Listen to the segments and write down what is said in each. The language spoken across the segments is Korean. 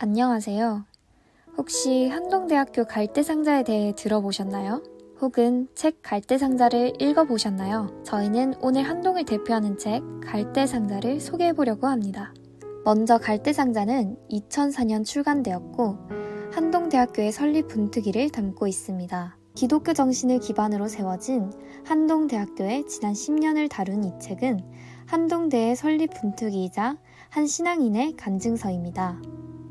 안녕하세요. 혹시 한동대학교 갈대상자에 대해 들어보셨나요? 혹은 책 갈대상자를 읽어보셨나요? 저희는 오늘 한동을 대표하는 책 갈대상자를 소개해보려고 합니다. 먼저 갈대상자는 2004년 출간되었고 한동대학교의 설립 분투기를 담고 있습니다. 기독교 정신을 기반으로 세워진 한동대학교의 지난 10년을 다룬 이 책은 한동대의 설립 분투기이자 한 신앙인의 간증서입니다.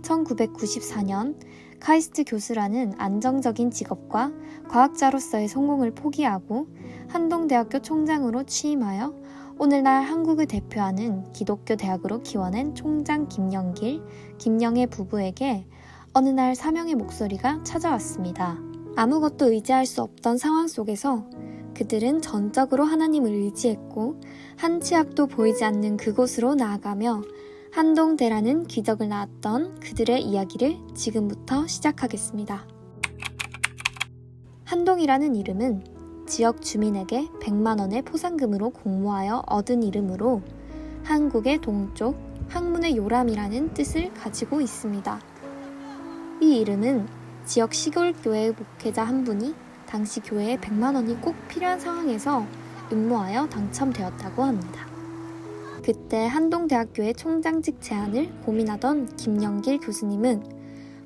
1994년 카이스트 교수라는 안정적인 직업과 과학자로서의 성공을 포기하고 한동대학교 총장으로 취임하여 오늘날 한국을 대표하는 기독교 대학으로 키워낸 총장 김영길, 김영애 부부에게 어느 날 사명의 목소리가 찾아왔습니다. 아무것도 의지할 수 없던 상황 속에서 그들은 전적으로 하나님을 의지했고 한 치 앞도 보이지 않는 그곳으로 나아가며 한동대라는 기적을 낳았던 그들의 이야기를 지금부터 시작하겠습니다. 한동이라는 이름은 지역 주민에게 100만 원의 포상금으로 공모하여 얻은 이름으로 한국의 동쪽, 학문의 요람이라는 뜻을 가지고 있습니다. 이 이름은 지역 시골교회 목회자 한 분이 당시 교회에 100만 원이 꼭 필요한 상황에서 응모하여 당첨되었다고 합니다. 그때 한동대학교의 총장직 제안을 고민하던 김영길 교수님은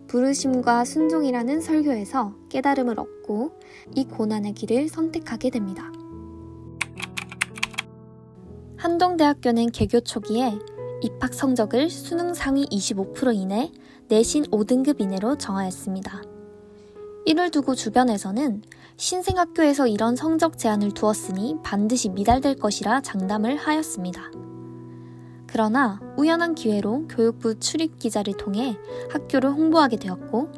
부르심과 순종이라는 설교에서 깨달음을 얻고 이 고난의 길을 선택하게 됩니다. 한동대학교는 개교 초기에 입학 성적을 수능 상위 25% 이내, 내신 5등급 이내로 정하였습니다. 이를 두고 주변에서는 신생학교에서 이런 성적 제한을 두었으니 반드시 미달될 것이라 장담을 하였습니다. 그러나 우연한 기회로 교육부 출입기자를 통해 학교를 홍보하게 되었고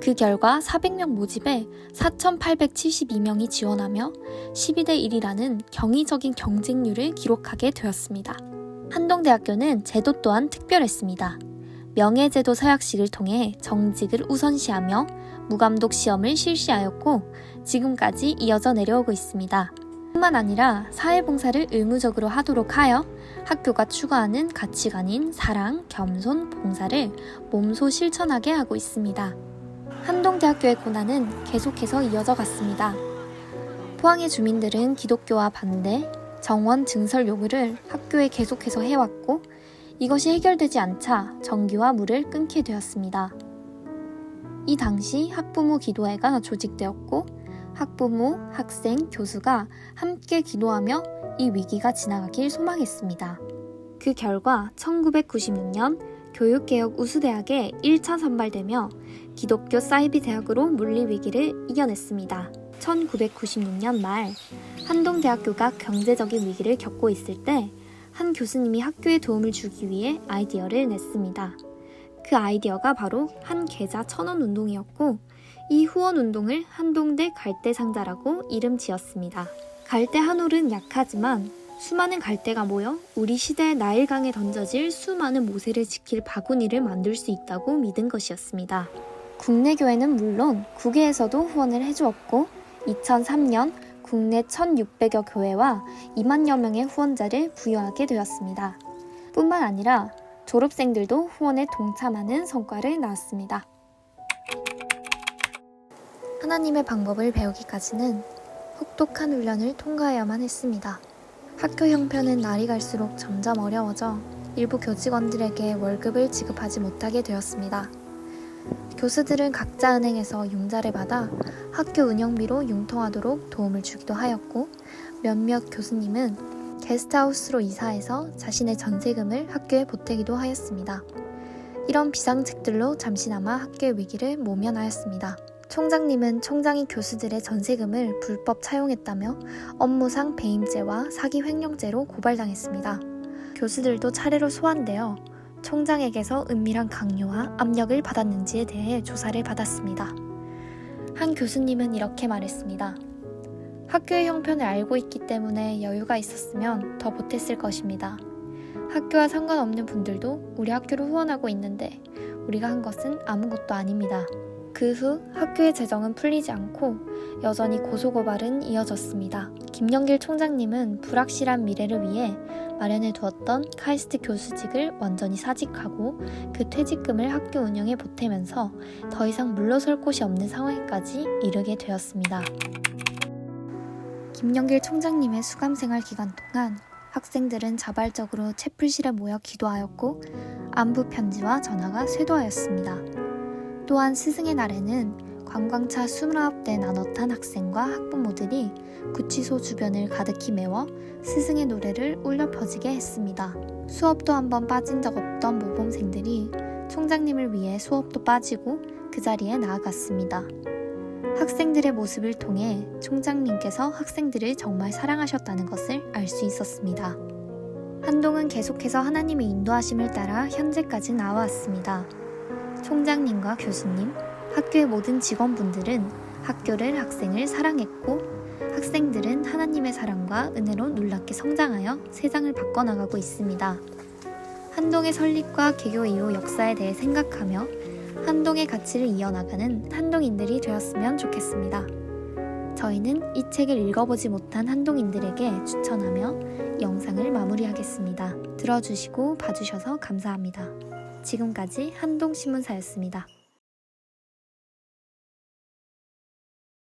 그 결과 400명 모집에 4,872명이 지원하며 12대 1이라는 경이적인 경쟁률을 기록하게 되었습니다. 한동대학교는 제도 또한 특별했습니다. 명예제도 서약식을 통해 정직을 우선시하며 무감독 시험을 실시하였고 지금까지 이어져 내려오고 있습니다. 뿐만 아니라 사회봉사를 의무적으로 하도록 하여 학교가 추구하는 가치관인 사랑, 겸손, 봉사를 몸소 실천하게 하고 있습니다. 한동대학교의 고난은 계속해서 이어져 갔습니다. 포항의 주민들은 기독교와 반대, 정원 증설 요구를 학교에 계속해서 해왔고 이것이 해결되지 않자 전기와 물을 끊게 되었습니다. 이 당시 학부모 기도회가 조직되었고 학부모, 학생, 교수가 함께 기도하며 이 위기가 지나가길 소망했습니다. 그 결과 1996년 교육개혁 우수대학에 1차 선발되며 기독교 사이비 대학으로 물리 위기를 이겨냈습니다. 1996년 말 한동대학교가 경제적인 위기를 겪고 있을 때 한 교수님이 학교에 도움을 주기 위해 아이디어를 냈습니다. 그 아이디어가 바로 한 계좌 1,000원 운동이었고 이 후원 운동을 한동대 갈대상자라고 이름 지었습니다. 갈대 한 올은 약하지만 수많은 갈대가 모여 우리 시대의 나일강에 던져질 수많은 모세를 지킬 바구니를 만들 수 있다고 믿은 것이었습니다. 국내 교회는 물론 국외에서도 후원을 해주었고 2003년 국내 1,600여 교회와 2만여 명의 후원자를 부여하게 되었습니다. 뿐만 아니라 졸업생들도 후원에 동참하는 성과를 낳았습니다. 하나님의 방법을 배우기까지는 혹독한 훈련을 통과해야만 했습니다. 학교 형편은 날이 갈수록 점점 어려워져 일부 교직원들에게 월급을 지급하지 못하게 되었습니다. 교수들은 각자 은행에서 융자를 받아 학교 운영비로 융통하도록 도움을 주기도 하였고 몇몇 교수님은 게스트하우스로 이사해서 자신의 전세금을 학교에 보태기도 하였습니다. 이런 비상책들로 잠시나마 학교의 위기를 모면하였습니다. 총장님은 총장이 교수들의 전세금을 불법 차용했다며 업무상 배임죄와 사기 횡령죄로 고발당했습니다. 교수들도 차례로 소환되어 총장에게서 은밀한 강요와 압력을 받았는지에 대해 조사를 받았습니다. 한 교수님은 이렇게 말했습니다. 학교의 형편을 알고 있기 때문에 여유가 있었으면 더 보탰을 것입니다. 학교와 상관없는 분들도 우리 학교를 후원하고 있는데 우리가 한 것은 아무것도 아닙니다. 그 후 학교의 재정은 풀리지 않고 여전히 고소고발은 이어졌습니다. 김영길 총장님은 불확실한 미래를 위해 마련해 두었던 카이스트 교수직을 완전히 사직하고 그 퇴직금을 학교 운영에 보태면서 더 이상 물러설 곳이 없는 상황에까지 이르게 되었습니다. 김영길 총장님의 수감생활 기간 동안 학생들은 자발적으로 채플실에 모여 기도하였고 안부 편지와 전화가 쇄도하였습니다. 또한 스승의 날에는 관광차 29대 나눠 탄 학생과 학부모들이 구치소 주변을 가득히 메워 스승의 노래를 울려 퍼지게 했습니다. 수업도 한번 빠진 적 없던 모범생들이 총장님을 위해 수업도 빠지고 그 자리에 나아갔습니다. 학생들의 모습을 통해 총장님께서 학생들을 정말 사랑하셨다는 것을 알 수 있었습니다. 한동은 계속해서 하나님의 인도하심을 따라 현재까지 나와왔습니다. 총장님과 교수님, 학교의 모든 직원분들은 학교를 학생을 사랑했고 학생들은 하나님의 사랑과 은혜로 놀랍게 성장하여 세상을 바꿔나가고 있습니다. 한동의 설립과 개교 이후 역사에 대해 생각하며 한동의 가치를 이어나가는 한동인들이 되었으면 좋겠습니다. 저희는 이 책을 읽어보지 못한 한동인들에게 추천하며 영상을 마무리하겠습니다. 들어주시고 봐주셔서 감사합니다. 지금까지 한동신문사였습니다.